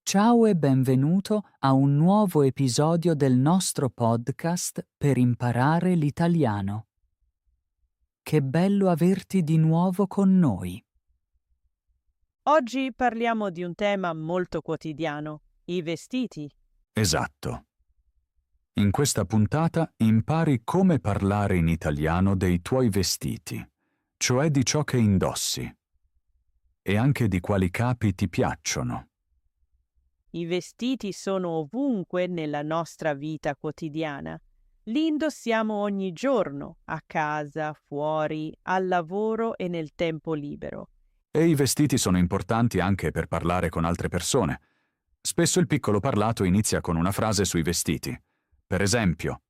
Ciao e benvenuto a un nuovo episodio del nostro podcast per imparare l'italiano. Che bello averti di nuovo con noi. Oggi parliamo di un tema molto quotidiano, i vestiti. Esatto. In questa puntata impari come parlare in italiano dei tuoi vestiti, cioè di ciò che indossi, e anche di quali capi ti piacciono. I vestiti sono ovunque nella nostra vita quotidiana. Li indossiamo ogni giorno, a casa, fuori, al lavoro e nel tempo libero. E i vestiti sono importanti anche per parlare con altre persone. Spesso il piccolo parlato inizia con una frase sui vestiti. Per esempio,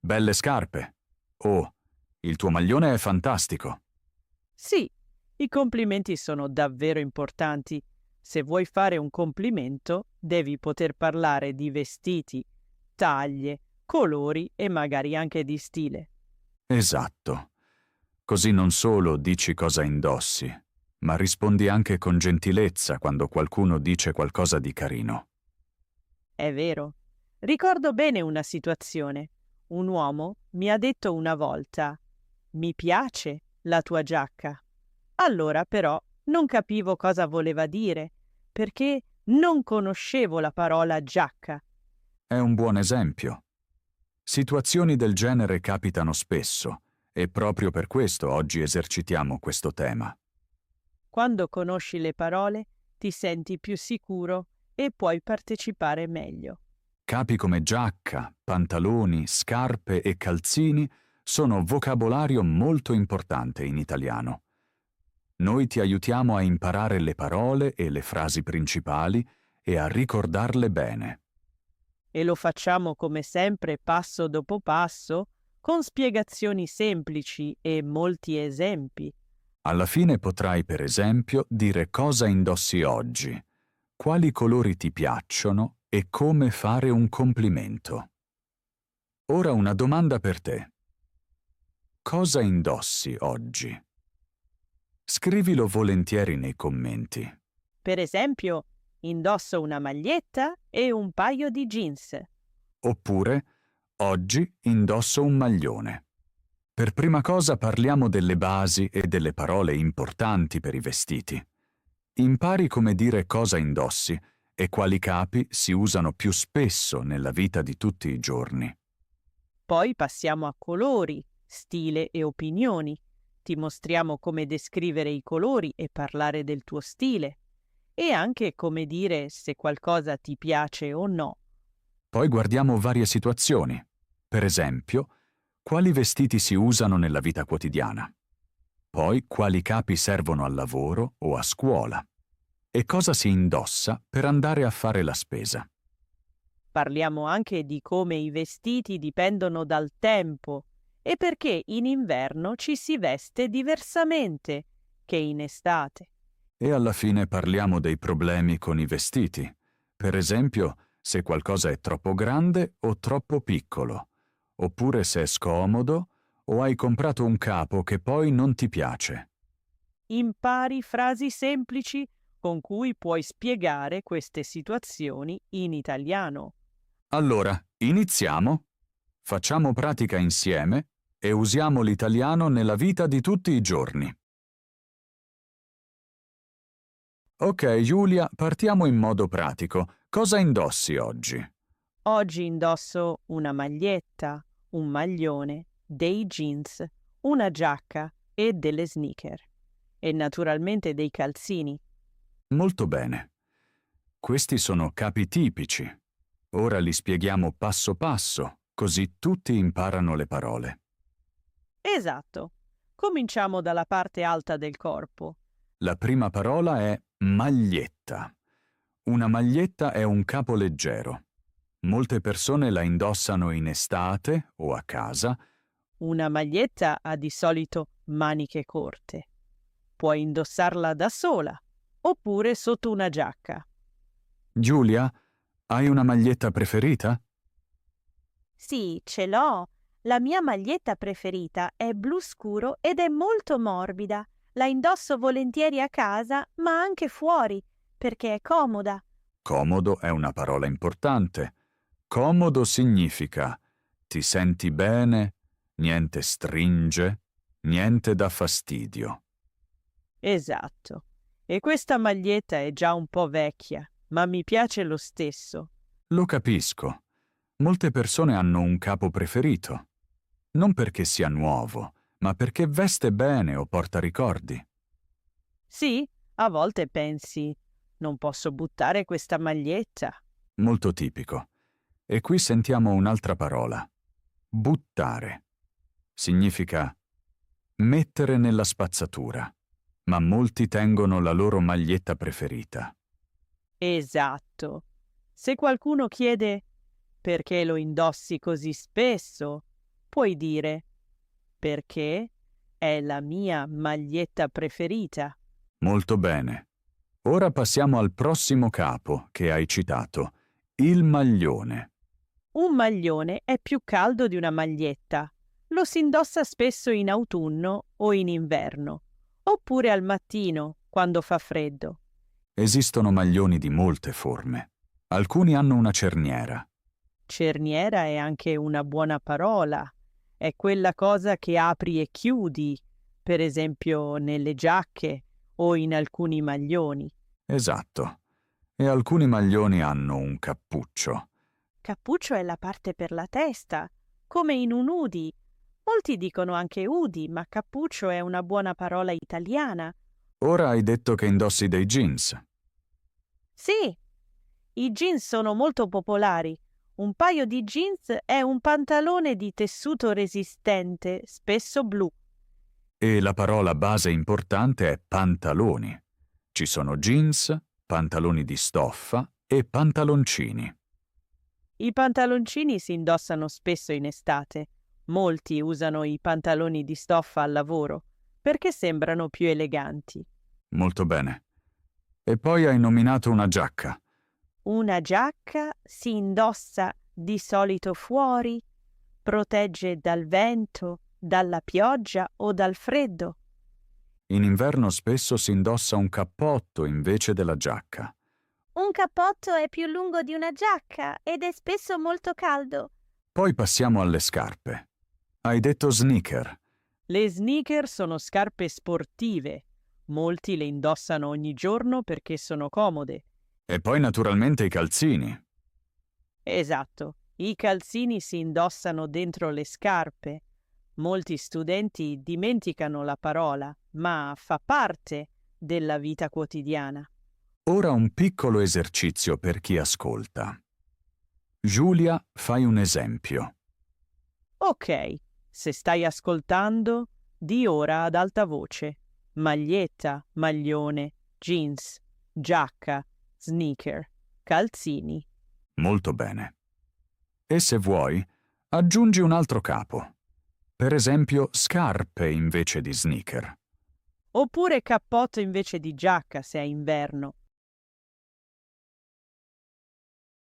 belle scarpe o il tuo maglione è fantastico. Sì, i complimenti sono davvero importanti. Se vuoi fare un complimento, devi poter parlare di vestiti, taglie, colori e magari anche di stile. Esatto. Così non solo dici cosa indossi, ma rispondi anche con gentilezza quando qualcuno dice qualcosa di carino. È vero. Ricordo bene una situazione. Un uomo mi ha detto una volta: "Mi piace la tua giacca". Allora però non capivo cosa voleva dire, perché non conoscevo la parola giacca. È un buon esempio. Situazioni del genere capitano spesso e proprio per questo oggi esercitiamo questo tema. Quando conosci le parole, ti senti più sicuro e puoi partecipare meglio. Capi come giacca, pantaloni, scarpe e calzini sono vocabolario molto importante in italiano. Noi ti aiutiamo a imparare le parole e le frasi principali e a ricordarle bene. E lo facciamo come sempre passo dopo passo, con spiegazioni semplici e molti esempi. Alla fine potrai, per esempio, dire cosa indossi oggi, quali colori ti piacciono e come fare un complimento. Ora una domanda per te. Cosa indossi oggi? Scrivilo volentieri nei commenti. Per esempio, indosso una maglietta e un paio di jeans. Oppure, oggi indosso un maglione. Per prima cosa parliamo delle basi e delle parole importanti per i vestiti. Impari come dire cosa indossi e quali capi si usano più spesso nella vita di tutti i giorni. Poi passiamo a colori, stile e opinioni. Ti mostriamo come descrivere i colori e parlare del tuo stile. E anche come dire se qualcosa ti piace o no. Poi guardiamo varie situazioni. Per esempio, quali vestiti si usano nella vita quotidiana. Poi quali capi servono al lavoro o a scuola. E cosa si indossa per andare a fare la spesa. Parliamo anche di come i vestiti dipendono dal tempo e perché in inverno ci si veste diversamente che in estate. E alla fine parliamo dei problemi con i vestiti. Per esempio, se qualcosa è troppo grande o troppo piccolo, oppure se è scomodo o hai comprato un capo che poi non ti piace. Impari frasi semplici con cui puoi spiegare queste situazioni in italiano. Allora, iniziamo. Facciamo pratica insieme e usiamo l'italiano nella vita di tutti i giorni. Ok, Giulia, partiamo in modo pratico. Cosa indossi oggi? Oggi indosso una maglietta, un maglione, dei jeans, una giacca e delle sneaker. E naturalmente dei calzini. Molto bene. Questi sono capi tipici. Ora li spieghiamo passo passo, così tutti imparano le parole. Esatto. Cominciamo dalla parte alta del corpo. La prima parola è maglietta. Una maglietta è un capo leggero. Molte persone la indossano in estate o a casa. Una maglietta ha di solito maniche corte. Puoi indossarla da sola oppure sotto una giacca. Giulia, hai una maglietta preferita? Sì, ce l'ho. La mia maglietta preferita è blu scuro ed è molto morbida. La indosso volentieri a casa, ma anche fuori, perché è comoda. Comodo è una parola importante. Comodo significa ti senti bene, niente stringe, niente dà fastidio. Esatto. E questa maglietta è già un po' vecchia, ma mi piace lo stesso. Lo capisco. Molte persone hanno un capo preferito. Non perché sia nuovo, ma perché veste bene o porta ricordi. Sì, a volte pensi, non posso buttare questa maglietta. Molto tipico. E qui sentiamo un'altra parola. Buttare. Significa mettere nella spazzatura. Ma molti tengono la loro maglietta preferita. Esatto. Se qualcuno chiede perché lo indossi così spesso, puoi dire perché è la mia maglietta preferita. Molto bene. Ora passiamo al prossimo capo che hai citato, il maglione. Un maglione è più caldo di una maglietta. Lo si indossa spesso in autunno o in inverno, oppure al mattino, quando fa freddo. Esistono maglioni di molte forme. Alcuni hanno una cerniera. Cerniera è anche una buona parola. È quella cosa che apri e chiudi, per esempio nelle giacche o in alcuni maglioni. Esatto. E alcuni maglioni hanno un cappuccio. Cappuccio è la parte per la testa, come in un hoodie. Molti dicono anche hoodie, ma cappuccio è una buona parola italiana. Ora hai detto che indossi dei jeans. Sì, i jeans sono molto popolari. Un paio di jeans è un pantalone di tessuto resistente, spesso blu. E la parola base importante è pantaloni. Ci sono jeans, pantaloni di stoffa e pantaloncini. I pantaloncini si indossano spesso in estate. Molti usano i pantaloni di stoffa al lavoro perché sembrano più eleganti. Molto bene. E poi hai nominato una giacca. Una giacca si indossa di solito fuori, protegge dal vento, dalla pioggia o dal freddo. In inverno spesso si indossa un cappotto invece della giacca. Un cappotto è più lungo di una giacca ed è spesso molto caldo. Poi passiamo alle scarpe. Hai detto sneaker. Le sneaker sono scarpe sportive. Molti le indossano ogni giorno perché sono comode. E poi naturalmente i calzini. Esatto, i calzini si indossano dentro le scarpe. Molti studenti dimenticano la parola, ma fa parte della vita quotidiana. Ora un piccolo esercizio per chi ascolta. Giulia, fai un esempio. Ok, se stai ascoltando, di ora ad alta voce. Maglietta, maglione, jeans, giacca, sneaker, calzini. Molto bene. E se vuoi, aggiungi un altro capo. Per esempio, scarpe invece di sneaker. Oppure cappotto invece di giacca se è inverno.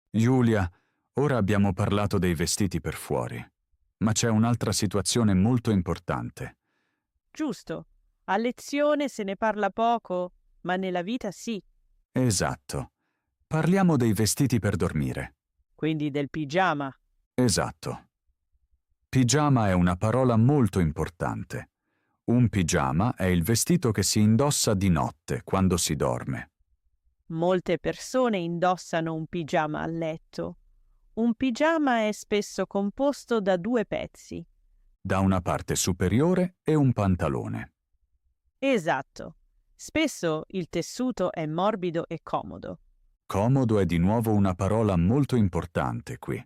Giulia, ora abbiamo parlato dei vestiti per fuori, ma c'è un'altra situazione molto importante. Giusto, a lezione se ne parla poco, ma nella vita sì, Esatto. Parliamo dei vestiti per dormire. quindi del pigiama. Esatto. Pigiama è una parola molto importante. Un pigiama è il vestito che si indossa di notte, quando si dorme. Molte persone indossano un pigiama a letto. Un pigiama è spesso composto da due pezzi. Da una parte superiore e un pantalone. Esatto. Spesso il tessuto è morbido e comodo. Comodo è di nuovo una parola molto importante qui.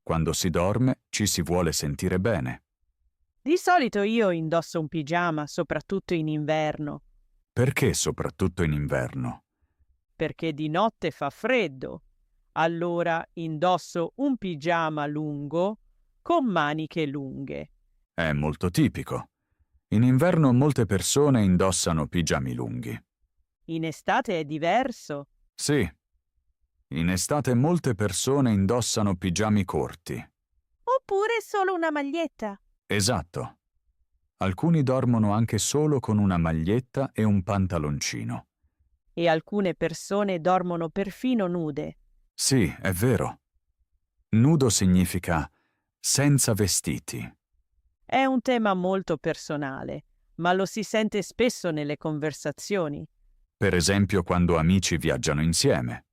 Quando si dorme ci si vuole sentire bene. Di solito io indosso un pigiama, soprattutto in inverno, Perché soprattutto in inverno? perché di notte fa freddo. Allora indosso un pigiama lungo con maniche lunghe. È molto tipico. In inverno molte persone indossano pigiami lunghi. In estate è diverso. Sì. In estate molte persone indossano pigiami corti. Oppure solo una maglietta. Esatto. Alcuni dormono anche solo con una maglietta e un pantaloncino. e alcune persone dormono perfino nude. Sì, è vero. Nudo significa senza vestiti. È un tema molto personale, ma lo si sente spesso nelle conversazioni. Per esempio quando amici viaggiano insieme.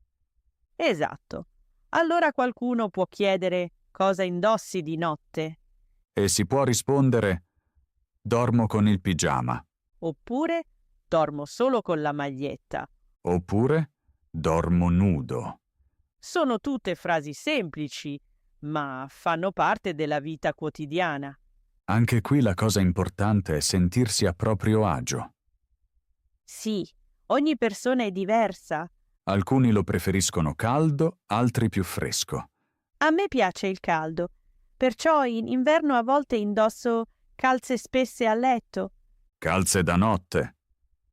Esatto. Allora qualcuno può chiedere cosa indossi di notte, E si può rispondere: dormo con il pigiama. oppure dormo solo con la maglietta. Oppure dormo nudo. Sono tutte frasi semplici, ma fanno parte della vita quotidiana. Anche qui la cosa importante è sentirsi a proprio agio. Sì, ogni persona è diversa. Alcuni lo preferiscono caldo, altri più fresco. A me piace il caldo, perciò in inverno a volte indosso calze spesse a letto. Calze da notte.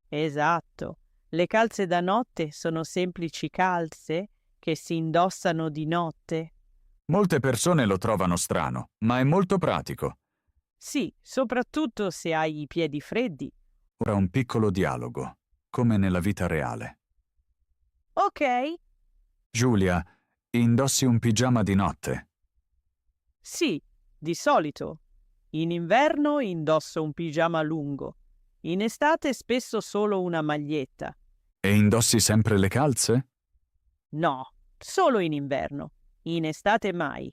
Esatto, le calze da notte sono semplici calze che si indossano di notte. Molte persone lo trovano strano, ma è molto pratico. Sì, soprattutto se hai i piedi freddi. Ora un piccolo dialogo, come nella vita reale. Ok, Giulia, indossi un pigiama di notte. sì, di solito. In inverno indosso un pigiama lungo. In estate spesso solo una maglietta. E indossi sempre le calze? No, solo in inverno. In estate mai.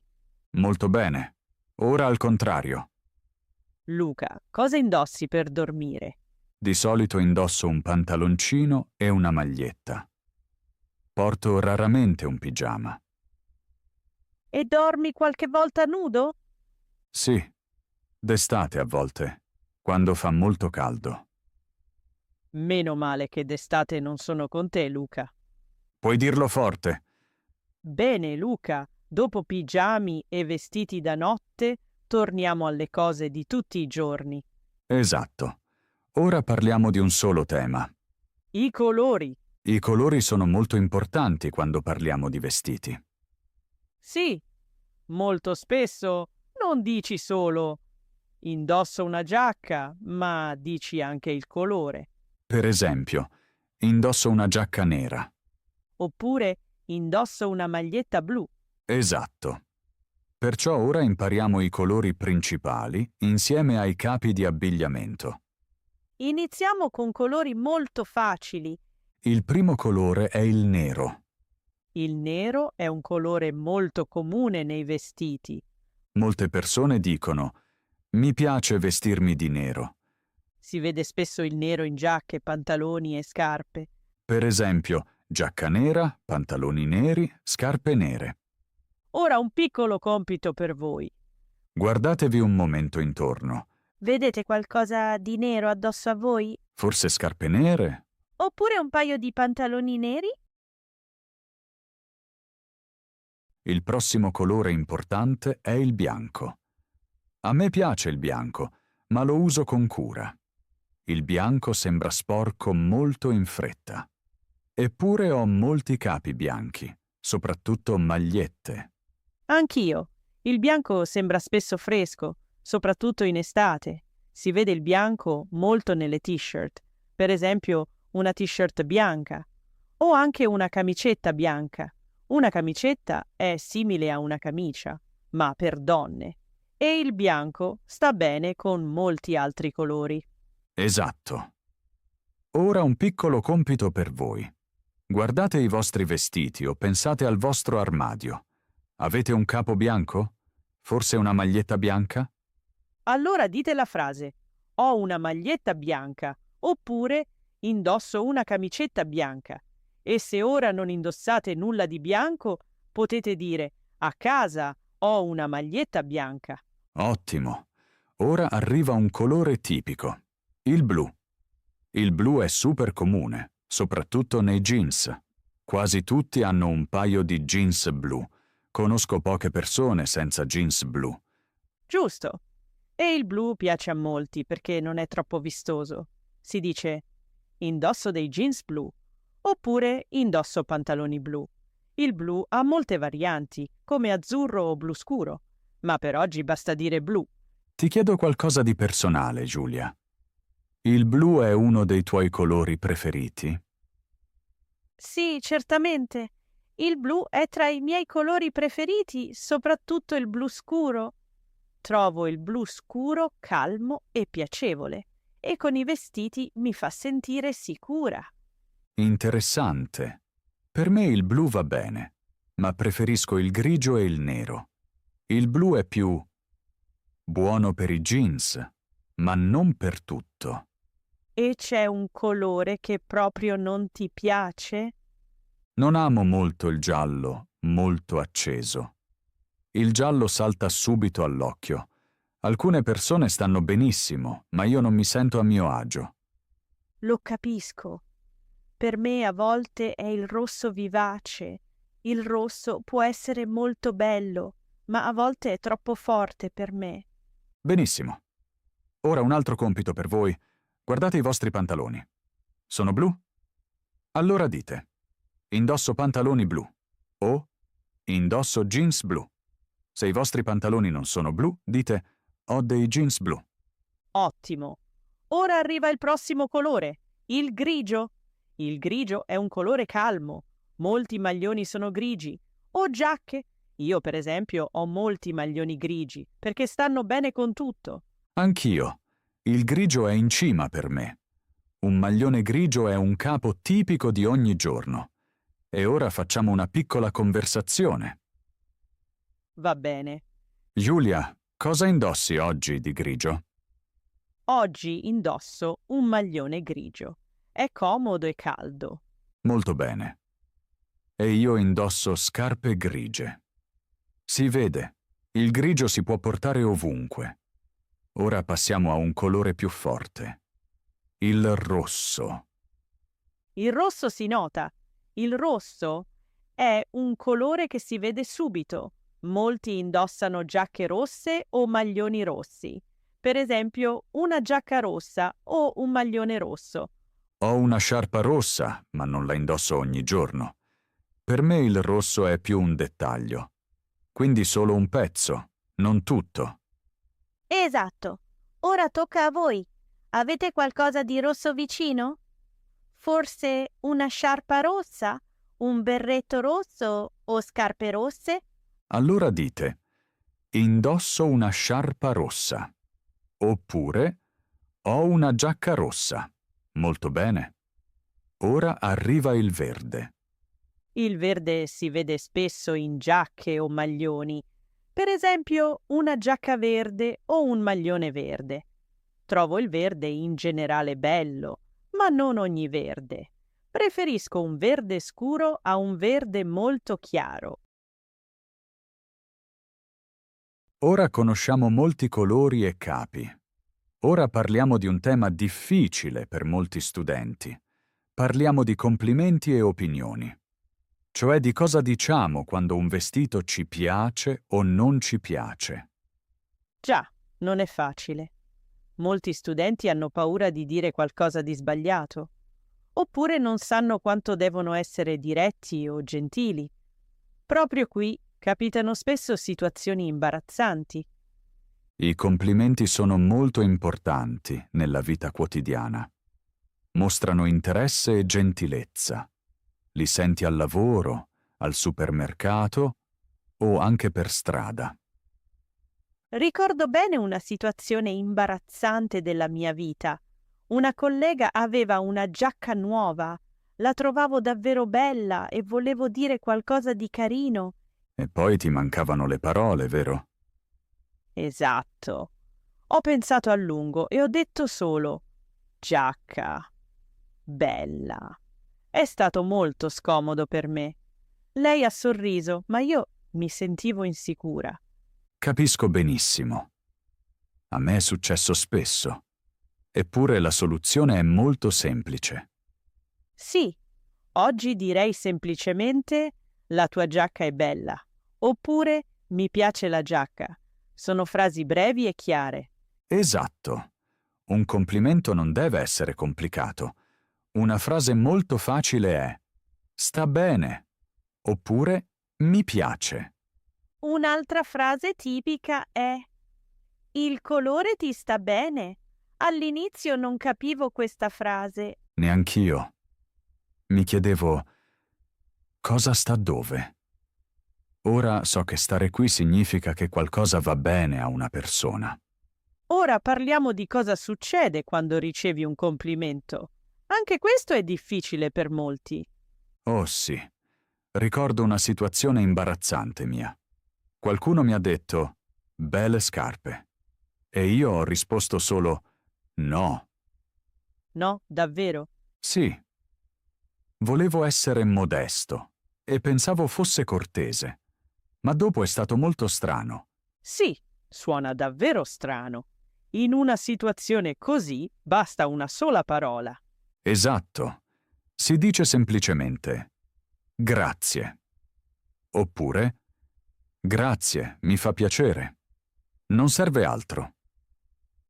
Molto bene. Ora al contrario. Luca, cosa indossi per dormire? Di solito indosso un pantaloncino e una maglietta. Porto raramente un pigiama. E dormi qualche volta nudo? Sì, d'estate a volte, quando fa molto caldo. Meno male che d'estate non sono con te, Luca. Puoi dirlo forte. Bene, Luca, dopo pigiami e vestiti da notte, torniamo alle cose di tutti i giorni. Esatto. Ora parliamo di un solo tema. I colori. I colori sono molto importanti quando parliamo di vestiti. Sì, molto spesso non dici solo indosso una giacca, ma dici anche il colore. Per esempio, indosso una giacca nera. Oppure indosso una maglietta blu. Esatto. Perciò ora impariamo i colori principali insieme ai capi di abbigliamento. Iniziamo con colori molto facili. Il primo colore è il nero. Il nero è un colore molto comune nei vestiti. Molte persone dicono: mi piace vestirmi di nero. Si vede spesso il nero in giacche, pantaloni e scarpe. Per esempio, giacca nera, pantaloni neri, scarpe nere. Ora un piccolo compito per voi. Guardatevi un momento intorno. Vedete qualcosa di nero addosso a voi? Forse scarpe nere? Oppure un paio di pantaloni neri? Il prossimo colore importante è il bianco. A me piace il bianco, ma lo uso con cura. Il bianco sembra sporco molto in fretta. Eppure ho molti capi bianchi, soprattutto magliette. Anch'io. Il bianco sembra spesso fresco, soprattutto in estate. Si vede il bianco molto nelle t-shirt. Per esempio, una t-shirt bianca. O anche una camicetta bianca. Una camicetta è simile a una camicia, ma per donne. E il bianco sta bene con molti altri colori. Esatto. Ora un piccolo compito per voi. Guardate i vostri vestiti o pensate al vostro armadio. Avete un capo bianco? Forse una maglietta bianca? Allora dite la frase: ho una maglietta bianca, oppure indosso una camicetta bianca. E se ora non indossate nulla di bianco, potete dire: a casa ho una maglietta bianca. Ottimo. Ora arriva un colore tipico, il blu. Il blu è super comune, soprattutto nei jeans. Quasi tutti hanno un paio di jeans blu. Conosco poche persone senza jeans blu. Giusto. E il blu piace a molti perché non è troppo vistoso. Si dice: indosso dei jeans blu, oppure indosso pantaloni blu. Il blu ha molte varianti, come azzurro o blu scuro, ma per oggi basta dire blu. Ti chiedo qualcosa di personale, Giulia. Il blu è uno dei tuoi colori preferiti? Sì, certamente. Il blu è tra i miei colori preferiti, soprattutto il blu scuro. Trovo il blu scuro calmo e piacevole, e con i vestiti mi fa sentire sicura. Interessante. Per me il blu va bene, ma preferisco il grigio e il nero. Il blu è più buono per i jeans, ma non per tutto. E c'è un colore che proprio non ti piace? Non amo molto il giallo, molto acceso. Il giallo salta subito all'occhio. Alcune persone stanno benissimo, ma io non mi sento a mio agio. Lo capisco. Per me a volte è il rosso vivace. Il rosso può essere molto bello, ma a volte è troppo forte per me. Benissimo. Ora un altro compito per voi. Guardate i vostri pantaloni. Sono blu? Allora dite: indosso pantaloni blu o indosso jeans blu. Se i vostri pantaloni non sono blu, dite: ho dei jeans blu. Ottimo. Ora arriva il prossimo colore, il grigio. Il grigio è un colore calmo. Molti maglioni sono grigi. O giacche. Io, per esempio, ho molti maglioni grigi, perché stanno bene con tutto. Anch'io. Il grigio è in cima per me. Un maglione grigio è un capo tipico di ogni giorno. E ora facciamo una piccola conversazione. Va bene. Giulia, cosa indossi oggi di grigio? Oggi indosso un maglione grigio. È comodo e caldo. Molto bene. E io indosso scarpe grigie. Si vede, il grigio si può portare ovunque. Ora passiamo a un colore più forte. Il rosso. Il rosso si nota. Il rosso è un colore che si vede subito. Molti indossano giacche rosse o maglioni rossi. Per esempio, una giacca rossa o un maglione rosso. Ho una sciarpa rossa, ma non la indosso ogni giorno. Per me il rosso è più un dettaglio. Quindi solo un pezzo, non tutto. Esatto. Ora tocca a voi. Avete qualcosa di rosso vicino? Forse una sciarpa rossa? Un berretto rosso o scarpe rosse? Allora dite: indosso una sciarpa rossa. Oppure ho una giacca rossa. Molto bene. Ora arriva il verde. Il verde si vede spesso in giacche o maglioni. Per esempio, una giacca verde o un maglione verde. Trovo il verde in generale bello, ma non ogni verde. Preferisco un verde scuro a un verde molto chiaro. Ora conosciamo molti colori e capi. Ora parliamo di un tema difficile per molti studenti. Parliamo di complimenti e opinioni. Cioè di cosa diciamo quando un vestito ci piace o non ci piace. Già, non è facile. Molti studenti hanno paura di dire qualcosa di sbagliato, oppure non sanno quanto devono essere diretti o gentili. Proprio qui capitano spesso situazioni imbarazzanti. I complimenti sono molto importanti nella vita quotidiana. Mostrano interesse e gentilezza. Li senti al lavoro, al supermercato o anche per strada. Ricordo bene una situazione imbarazzante della mia vita. Una collega aveva una giacca nuova. La trovavo davvero bella e volevo dire qualcosa di carino. E poi ti mancavano le parole, vero? Esatto. Ho pensato a lungo e ho detto solo giacca. Bella. È stato molto scomodo per me. Lei ha sorriso, ma io mi sentivo insicura. Capisco benissimo. A me è successo spesso. Eppure la soluzione è molto semplice. Sì, oggi direi semplicemente la tua giacca è bella. Oppure mi piace la giacca. Sono frasi brevi e chiare. Esatto. Un complimento non deve essere complicato. Una frase molto facile è: sta bene. Oppure mi piace. Un'altra frase tipica è: il colore ti sta bene. All'inizio non capivo questa frase. Neanch'io. Mi chiedevo: cosa sta dove. Ora so che stare qui significa che qualcosa va bene a una persona. Ora parliamo di cosa succede quando ricevi un complimento. Anche questo è difficile per molti. Oh sì, ricordo una situazione imbarazzante mia. Qualcuno mi ha detto, belle scarpe. E io ho risposto solo, no. No, davvero? Sì. Volevo essere modesto e pensavo fosse cortese, ma dopo è stato molto strano. Sì, suona davvero strano. In una situazione così basta una sola parola. Esatto. Si dice semplicemente grazie. Oppure grazie, mi fa piacere. Non serve altro.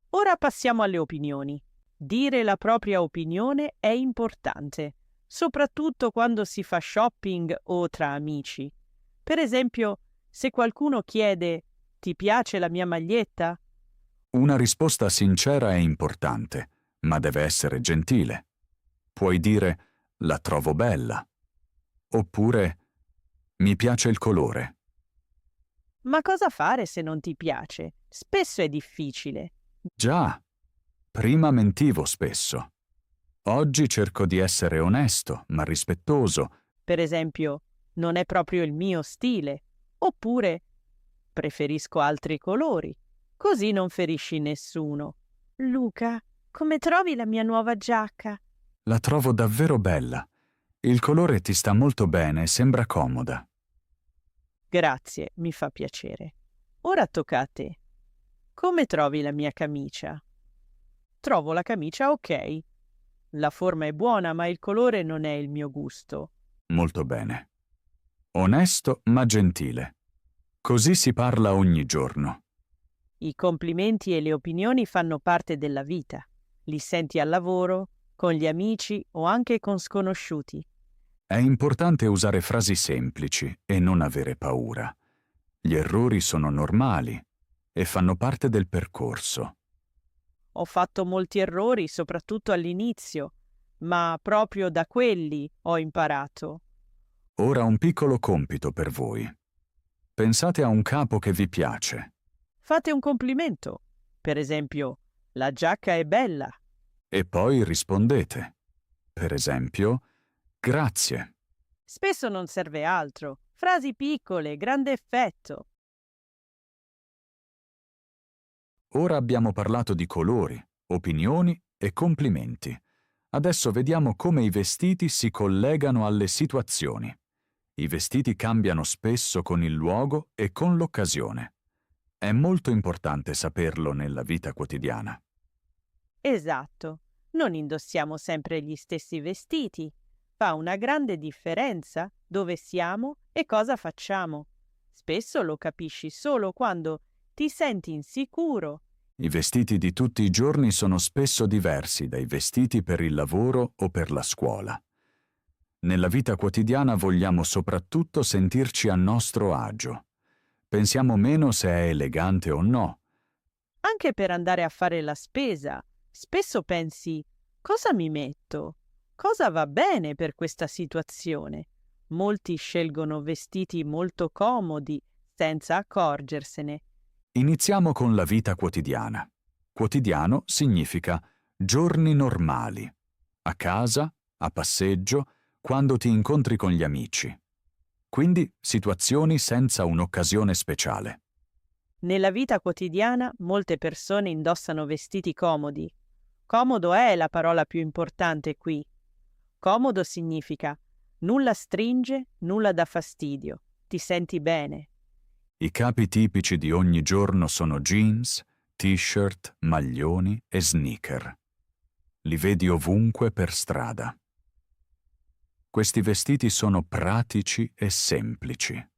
Ora passiamo alle opinioni. Dire la propria opinione è importante, soprattutto quando si fa shopping o tra amici. Per esempio, se qualcuno chiede «Ti piace la mia maglietta?» Una risposta sincera è importante, ma deve essere gentile. Puoi dire la trovo bella. Oppure mi piace il colore. Ma cosa fare se non ti piace? Spesso è difficile. Già, prima mentivo spesso. Oggi cerco di essere onesto, ma rispettoso. Per esempio, non è proprio il mio stile. Oppure, preferisco altri colori. Così non ferisci nessuno. Luca, come trovi la mia nuova giacca? La trovo davvero bella. Il colore ti sta molto bene e sembra comoda. Grazie, mi fa piacere. Ora tocca a te. Come trovi la mia camicia? Trovo la camicia ok. La forma è buona, ma il colore non è il mio gusto. Molto bene. Onesto ma gentile. Così si parla ogni giorno. I complimenti e le opinioni fanno parte della vita. Li senti al lavoro, con gli amici o anche con sconosciuti. È importante usare frasi semplici e non avere paura. Gli errori sono normali e fanno parte del percorso. Ho fatto molti errori, soprattutto all'inizio, ma proprio da quelli ho imparato. Ora un piccolo compito per voi. Pensate a un capo che vi piace Fate un complimento. Per esempio, la giacca è bella. e poi rispondete. Per esempio, grazie. Spesso non serve altro. Frasi piccole, grande effetto. Ora abbiamo parlato di colori, opinioni e complimenti. Adesso vediamo come i vestiti si collegano alle situazioni. I vestiti cambiano spesso con il luogo e con l'occasione. È molto importante saperlo nella vita quotidiana. Esatto. Non indossiamo sempre gli stessi vestiti. Fa una grande differenza dove siamo e cosa facciamo. Spesso lo capisci solo quando ti senti insicuro. I vestiti di tutti i giorni sono spesso diversi dai vestiti per il lavoro o per la scuola. Nella vita quotidiana vogliamo soprattutto sentirci a nostro agio. Pensiamo meno se è elegante o no. Anche per andare a fare la spesa, spesso pensi: cosa mi metto? Cosa va bene per questa situazione? Molti scelgono vestiti molto comodi senza accorgersene. Iniziamo con la vita quotidiana. Quotidiano significa giorni normali. A casa, a passeggio, quando ti incontri con gli amici. Quindi situazioni senza un'occasione speciale. Nella vita quotidiana molte persone indossano vestiti comodi. Comodo è la parola più importante qui. Comodo significa nulla stringe, nulla dà fastidio, ti senti bene. I capi tipici di ogni giorno sono jeans, t-shirt, maglioni e sneaker. Li vedi ovunque per strada. Questi vestiti sono pratici e semplici.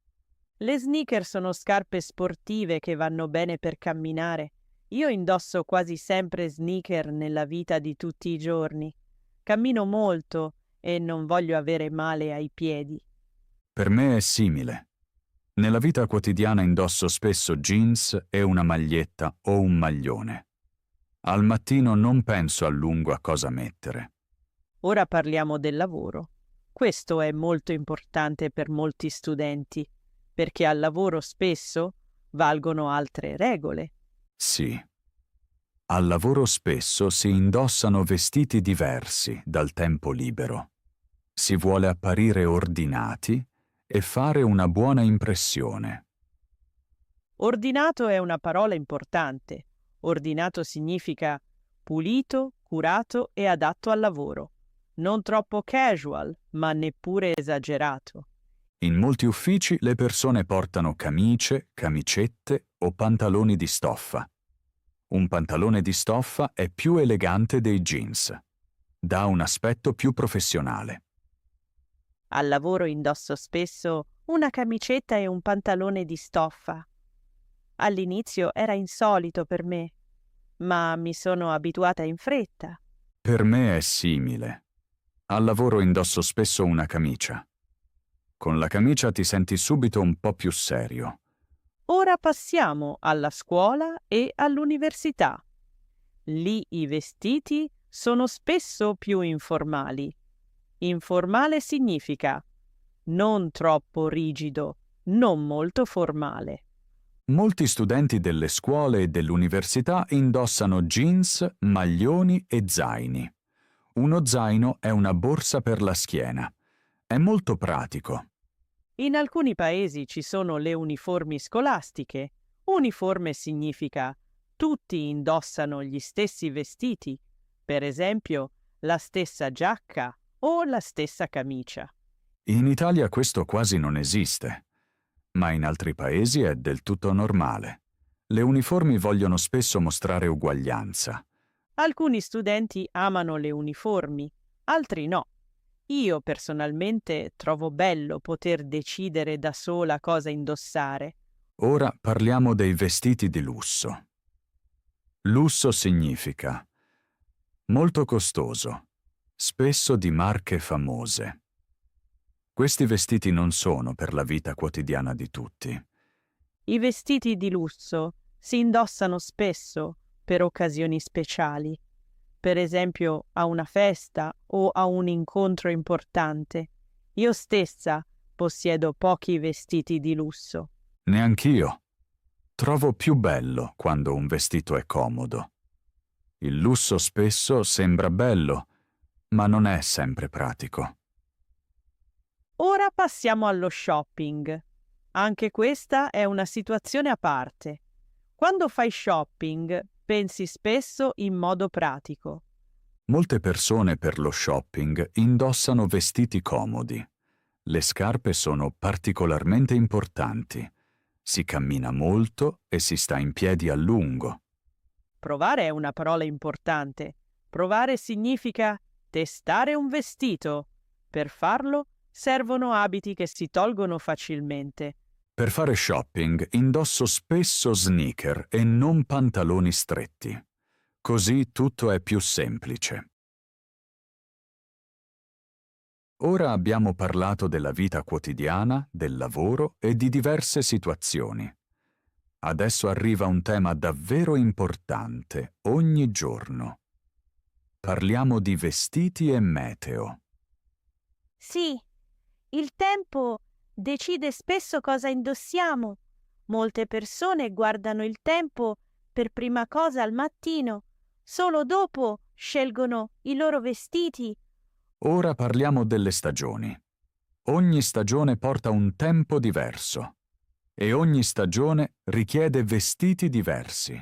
Le sneaker sono scarpe sportive che vanno bene per camminare. Io indosso quasi sempre sneaker nella vita di tutti i giorni. Cammino molto e non voglio avere male ai piedi. Per me è simile. Nella vita quotidiana indosso spesso jeans e una maglietta o un maglione. Al mattino non penso a lungo a cosa mettere. Ora parliamo del lavoro. Questo è molto importante per molti studenti, perché al lavoro spesso valgono altre regole. Sì. Al lavoro spesso si indossano vestiti diversi dal tempo libero. Si vuole apparire ordinati e fare una buona impressione. Ordinato è una parola importante. Ordinato significa pulito, curato e adatto al lavoro. Non troppo casual, ma neppure esagerato. In molti uffici le persone portano camicie, camicette o pantaloni di stoffa. Un pantalone di stoffa è più elegante dei jeans. Dà un aspetto più professionale. Al lavoro indosso spesso una camicetta e un pantalone di stoffa. All'inizio era insolito per me, ma mi sono abituata in fretta. Per me è simile. Al lavoro indosso spesso una camicia. Con la camicia ti senti subito un po' più serio. Ora passiamo alla scuola e all'università. Lì i vestiti sono spesso più informali. Informale significa non troppo rigido, non molto formale. Molti studenti delle scuole e dell'università indossano jeans, maglioni e zaini. Uno zaino è una borsa per la schiena. È molto pratico. In alcuni paesi ci sono le uniformi scolastiche. Uniforme significa tutti indossano gli stessi vestiti, per esempio la stessa giacca o la stessa camicia. In Italia questo quasi non esiste, ma in altri paesi è del tutto normale. Le uniformi vogliono spesso mostrare uguaglianza. Alcuni studenti amano le uniformi, altri no. Io personalmente trovo bello poter decidere da sola cosa indossare. Ora parliamo dei vestiti di lusso. Lusso significa molto costoso, spesso di marche famose. Questi vestiti non sono per la vita quotidiana di tutti. I vestiti di lusso si indossano spesso per occasioni speciali, per esempio a una festa o a un incontro importante. Io stessa possiedo pochi vestiti di lusso. Neanch'io. Trovo più bello quando un vestito è comodo. Il lusso spesso sembra bello, ma non è sempre pratico. Ora passiamo allo shopping. Anche questa è una situazione a parte. Quando fai shopping, pensi spesso in modo pratico. Molte persone per lo shopping indossano vestiti comodi. Le scarpe sono particolarmente importanti. Si cammina molto e si sta in piedi a lungo. Provare è una parola importante. Provare significa testare un vestito. Per farlo servono abiti che si tolgono facilmente. Per fare shopping indosso spesso sneaker e non pantaloni stretti. Così tutto è più semplice. Ora abbiamo parlato della vita quotidiana, del lavoro e di diverse situazioni. Adesso arriva un tema davvero importante ogni giorno. Parliamo di vestiti e meteo. Sì, il tempo decide spesso cosa indossiamo. Molte persone guardano il tempo per prima cosa al mattino, solo dopo scelgono i loro vestiti. Ora parliamo delle stagioni. Ogni stagione porta un tempo diverso e ogni stagione richiede vestiti diversi.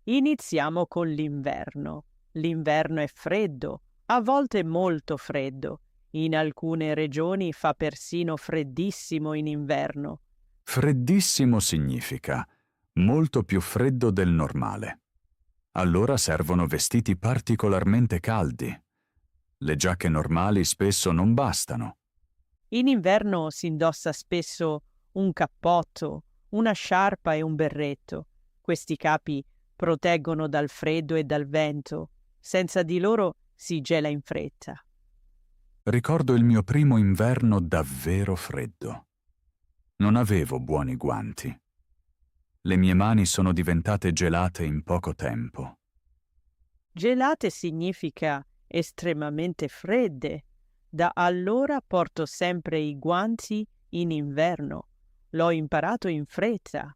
Iniziamo con l'inverno. L'inverno è freddo, a volte molto freddo. In alcune regioni fa persino freddissimo in inverno. Freddissimo significa molto più freddo del normale. Allora servono vestiti particolarmente caldi. Le giacche normali spesso non bastano. In inverno si indossa spesso un cappotto, una sciarpa e un berretto. Questi capi proteggono dal freddo e dal vento. Senza di loro si gela in fretta. Ricordo il mio primo inverno davvero freddo. Non avevo buoni guanti. Le mie mani sono diventate gelate in poco tempo. Gelate significa estremamente fredde. Da allora porto sempre i guanti in inverno. L'ho imparato in fretta.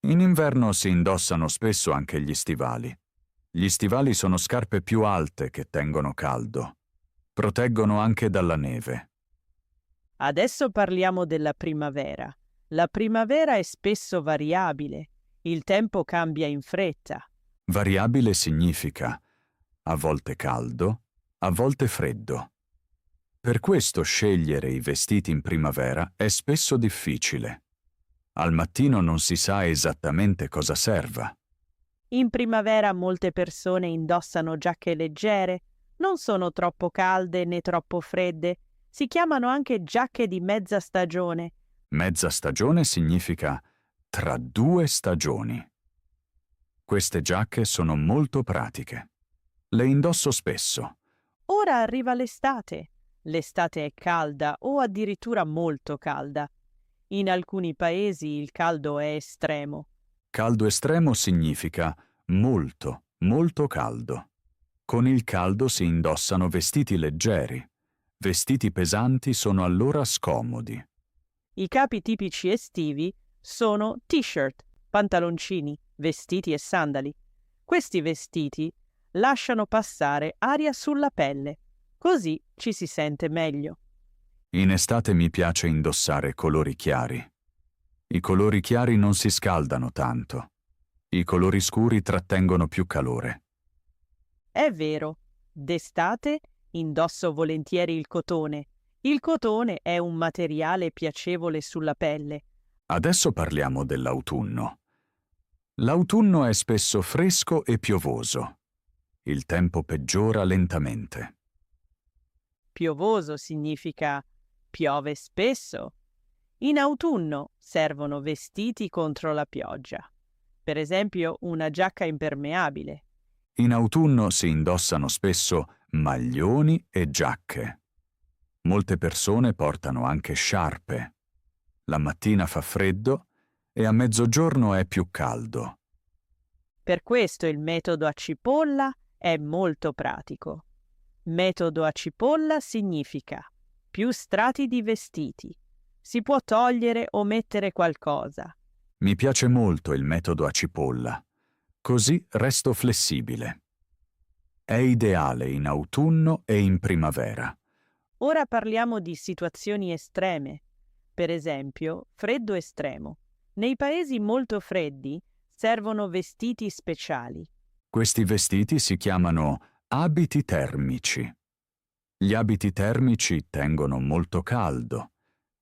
In inverno si indossano spesso anche gli stivali. Gli stivali sono scarpe più alte che tengono caldo. Proteggono anche dalla neve. Adesso parliamo della primavera. La primavera è spesso variabile. Il tempo cambia in fretta. Variabile significa a volte caldo, a volte freddo. Per questo scegliere i vestiti in primavera è spesso difficile. Al mattino non si sa esattamente cosa serva. In primavera molte persone indossano giacche leggere, non sono troppo calde né troppo fredde. Si chiamano anche giacche di mezza stagione. Mezza stagione significa tra due stagioni. Queste giacche sono molto pratiche. Le indosso spesso. Ora arriva l'estate. L'estate è calda o addirittura molto calda. In alcuni paesi il caldo è estremo. Caldo estremo significa molto, molto caldo. Con il caldo si indossano vestiti leggeri. Vestiti pesanti sono allora scomodi. I capi tipici estivi sono t-shirt, pantaloncini, vestiti e sandali. Questi vestiti lasciano passare aria sulla pelle, così ci si sente meglio. In estate mi piace indossare colori chiari. I colori chiari non si scaldano tanto. I colori scuri trattengono più calore. È vero, d'estate indosso volentieri il cotone. Il cotone è un materiale piacevole sulla pelle. Adesso parliamo dell'autunno. L'autunno è spesso fresco e piovoso. Il tempo peggiora lentamente. Piovoso significa piove spesso. In autunno servono vestiti contro la pioggia. Per esempio una giacca impermeabile. In autunno si indossano spesso maglioni e giacche. Molte persone portano anche sciarpe. La mattina fa freddo e a mezzogiorno è più caldo. Per questo il metodo a cipolla è molto pratico. Metodo a cipolla significa più strati di vestiti. Si può togliere o mettere qualcosa. Mi piace molto il metodo a cipolla. Così resto flessibile. È ideale in autunno e in primavera. Ora parliamo di situazioni estreme. Per esempio, freddo estremo. Nei paesi molto freddi servono vestiti speciali. Questi vestiti si chiamano abiti termici. Gli abiti termici tengono molto caldo.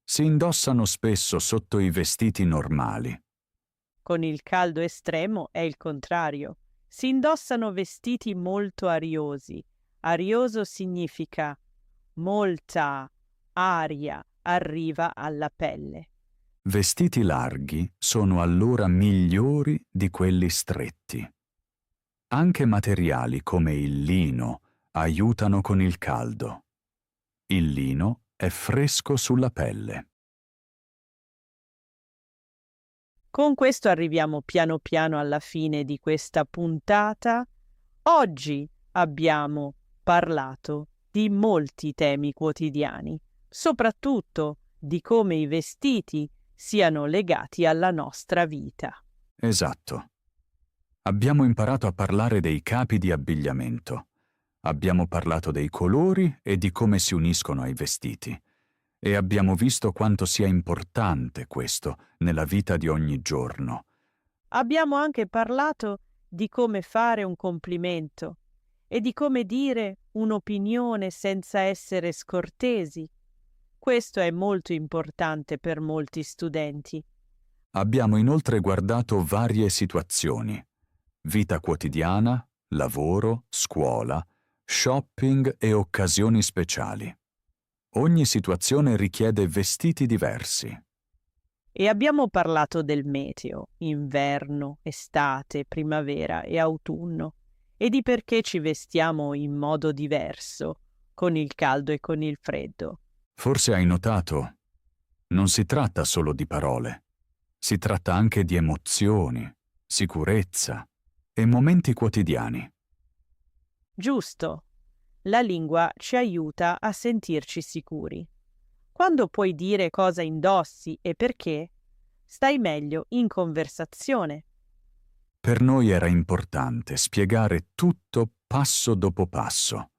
Si indossano spesso sotto i vestiti normali. Con il caldo estremo è il contrario. Si indossano vestiti molto ariosi. Arioso significa molta aria arriva alla pelle. Vestiti larghi sono allora migliori di quelli stretti. Anche materiali come il lino aiutano con il caldo. Il lino è fresco sulla pelle. Con questo arriviamo piano piano alla fine di questa puntata. Oggi abbiamo parlato di molti temi quotidiani, soprattutto di come i vestiti siano legati alla nostra vita. Esatto. Abbiamo imparato a parlare dei capi di abbigliamento. Abbiamo parlato dei colori e di come si uniscono ai vestiti. E abbiamo visto quanto sia importante questo nella vita di ogni giorno. Abbiamo anche parlato di come fare un complimento e di come dire un'opinione senza essere scortesi. Questo è molto importante per molti studenti. Abbiamo inoltre guardato varie situazioni: vita quotidiana, lavoro, scuola, shopping e occasioni speciali. Ogni situazione richiede vestiti diversi. E abbiamo parlato del meteo, inverno, estate, primavera e autunno, e di perché ci vestiamo in modo diverso, con il caldo e con il freddo. Forse hai notato, non si tratta solo di parole, si tratta anche di emozioni, sicurezza e momenti quotidiani. Giusto. La lingua ci aiuta a sentirci sicuri. Quando puoi dire cosa indossi e perché, stai meglio in conversazione. Per noi era importante spiegare tutto passo dopo passo,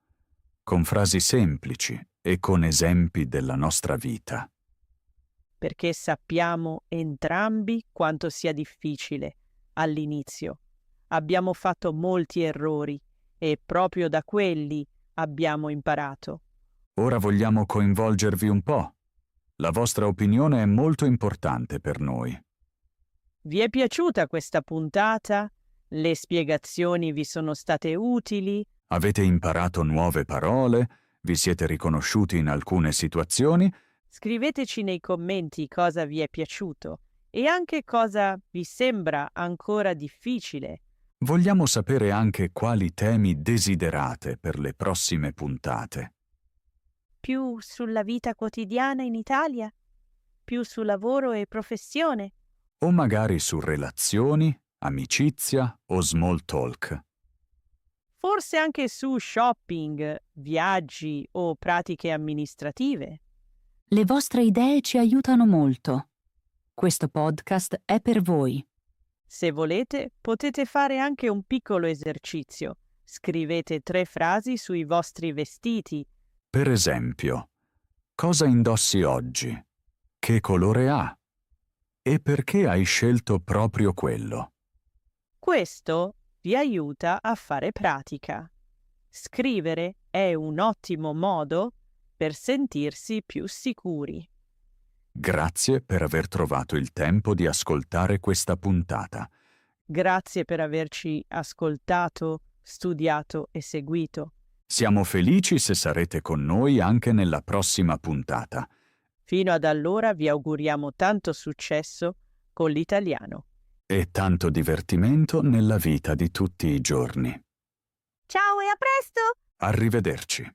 con frasi semplici e con esempi della nostra vita. Perché sappiamo entrambi quanto sia difficile all'inizio. Abbiamo fatto molti errori e proprio da quelli abbiamo imparato. Ora vogliamo coinvolgervi un po'. La vostra opinione è molto importante per noi. Vi è piaciuta questa puntata? Le spiegazioni vi sono state utili? Avete imparato nuove parole? Vi siete riconosciuti in alcune situazioni? Scriveteci nei commenti cosa vi è piaciuto e anche cosa vi sembra ancora difficile. Vogliamo sapere anche quali temi desiderate per le prossime puntate. Più sulla vita quotidiana in Italia? Più su lavoro e professione? O magari su relazioni, amicizia o small talk. Forse anche su shopping, viaggi o pratiche amministrative. Le vostre idee ci aiutano molto. Questo podcast è per voi. Se volete, potete fare anche un piccolo esercizio. Scrivete 3 frasi sui vostri vestiti. Per esempio, cosa indossi oggi? Che colore ha? E perché hai scelto proprio quello? Questo vi aiuta a fare pratica. Scrivere è un ottimo modo per sentirsi più sicuri. Grazie per aver trovato il tempo di ascoltare questa puntata. Grazie per averci ascoltato, studiato e seguito. Siamo felici se sarete con noi anche nella prossima puntata. Fino ad allora vi auguriamo tanto successo con l'italiano. E tanto divertimento nella vita di tutti i giorni. Ciao e a presto! Arrivederci.